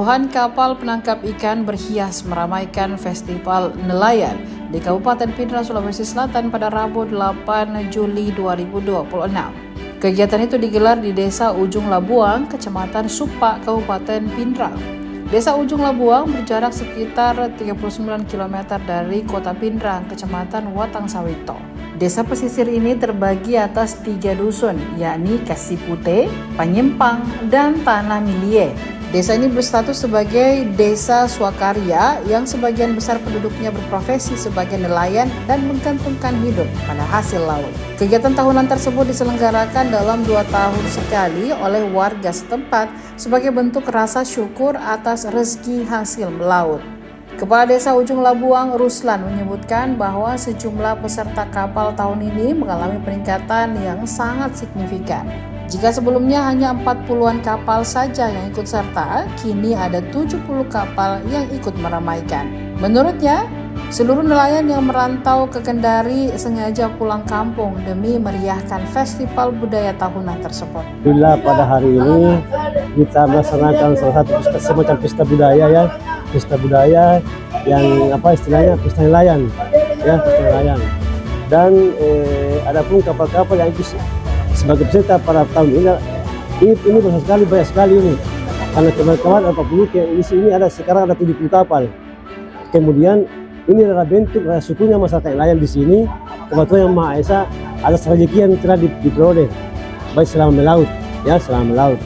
Puluhan kapal penangkap ikan berhias meramaikan Festival Nelayan di Kabupaten Pindrang, Sulawesi Selatan pada Rabu 8 Juli 2026. Kegiatan itu digelar di Desa Ujung Labuang, Kecamatan Supak, Kabupaten Pindrang. Desa Ujung Labuang berjarak sekitar 39 km dari Kota Pindrang, Kecamatan Watang Sawito. Desa pesisir ini terbagi atas 3 dusun, yakni Kasipute, Panyempang, dan Tanah Milie. Desa ini berstatus sebagai desa swakarya yang sebagian besar penduduknya berprofesi sebagai nelayan dan menggantungkan hidup pada hasil laut. Kegiatan tahunan tersebut diselenggarakan dalam 2 tahun sekali oleh warga setempat sebagai bentuk rasa syukur atas rezeki hasil melaut. Kepala Desa Ujung Labuang, Ruslan, menyebutkan bahwa sejumlah peserta kapal tahun ini mengalami peningkatan yang sangat signifikan. Jika sebelumnya hanya 40-an kapal saja yang ikut serta, kini ada 70 kapal yang ikut meramaikan. Menurutnya, seluruh nelayan yang merantau ke Kendari sengaja pulang kampung demi meriahkan festival budaya tahunan tersebut. Alhamdulillah pada hari ini kita melaksanakan salah satu semacam pesta budaya ya, pesta budaya yang istilahnya pesta nelayan ya, pesta nelayan. Dan ada pun kapal-kapal yang ikut sebagai peserta pada tahun ini banyak sekali ini, karena kemarin 40 ini ada sekarang ada 70 kapal. Kemudian ini adalah bentuk sukunya masyarakat nelayan di sini. Kebetulan Yang Maha Esa ada rezeki yang telah diperoleh baik selama melaut ya, selama melaut.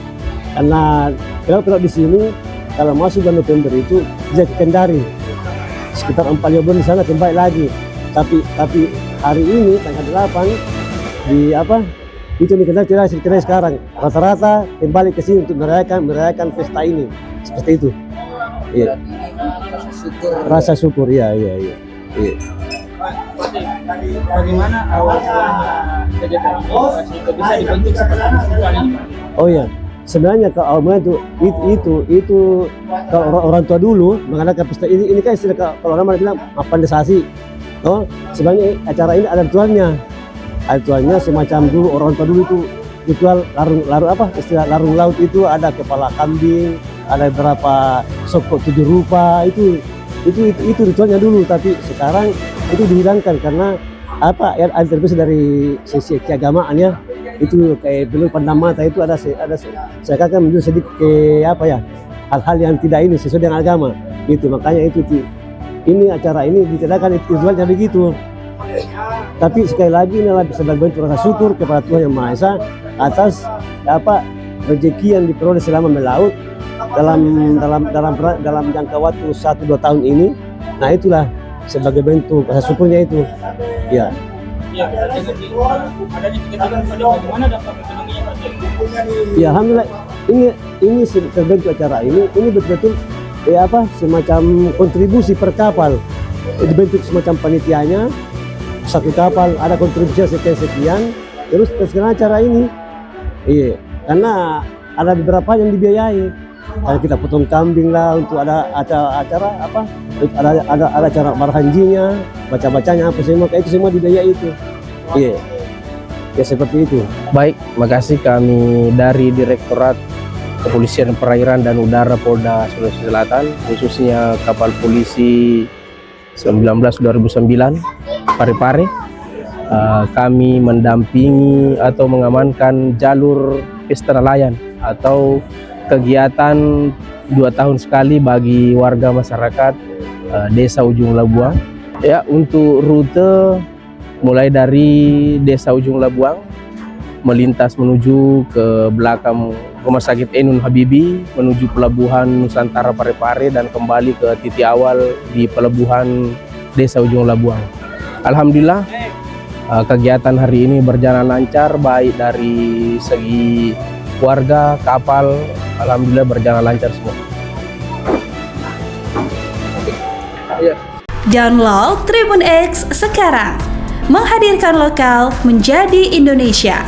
Karena pelaut di sini kalau masuk bulan November itu bisa ke Kendari sekitar 4 bulan di sana kembali lagi. Tapi hari ini tanggal 8 di itu dikenal sekarang rata-rata kembali ke sini untuk merayakan pesta ini seperti itu. Iya. Rasa syukur, iya. Bagaimana awal kegiatan ini bisa dibentuk seperti festival ini? Oh iya, sebenarnya kalau awalnya itu kalau orang tua dulu mengadakan pesta ini kan istilah kalau orang bilang pandesasi. Oh, sebenarnya acara ini ada ritualnya semacam dulu orang tua dulu itu ritual larung laut itu ada kepala kambing, ada beberapa sokok 7 rupa itu ritualnya dulu. Tapi sekarang itu dihilangkan karena yang terpisah dari sisi keagamaan ya, itu kayak belum pandang mata itu ada saya katakan menunjuk sedikit hal-hal yang tidak ini sesuai dengan agama itu. Makanya ini acara ini ditiadakan ritualnya begitu. Tapi sekali lagi ini adalah sebagai bentuk rasa syukur kepada Tuhan Yang Maha Esa atas rezeki yang diperoleh selama melaut dalam jangka waktu 1-2 tahun ini. Nah itulah sebagai bentuk rasa syukurnya itu. Ya. Ya, adanya kegiatan bagaimana dampak ekonominya Pak? Ya, alhamdulillah ini terbentuk acara ini betul-betul semacam kontribusi per kapal. Dibentuk semacam panitianya. Satu kapal ada kontribusi sekian, terus teruskan acara ini. Iya, karena ada beberapa yang dibiayai. Karena kita potong kambing lah untuk ada acara ada acara marhanjinya, baca-bacanya semua itu semua dibiayai itu. Iya. Ya seperti itu. Baik, makasih kami dari Direktorat Kepolisian Perairan dan Udara Polda Sulawesi Selatan, khususnya kapal polisi 19/2009 Parepare, kami mendampingi atau mengamankan jalur pesta nelayan atau kegiatan 2 tahun sekali bagi warga masyarakat Desa Ujung Labuang. Ya, untuk rute mulai dari Desa Ujung Labuang melintas menuju ke belakang Rumah Sakit Ainun Habibie, menuju Pelabuhan Nusantara Parepare dan kembali ke titik awal di Pelabuhan Desa Ujung Labuang. Alhamdulillah kegiatan hari ini berjalan lancar, baik dari segi warga, kapal, alhamdulillah berjalan lancar semua. Download Tribun X sekarang, menghadirkan lokal menjadi Indonesia.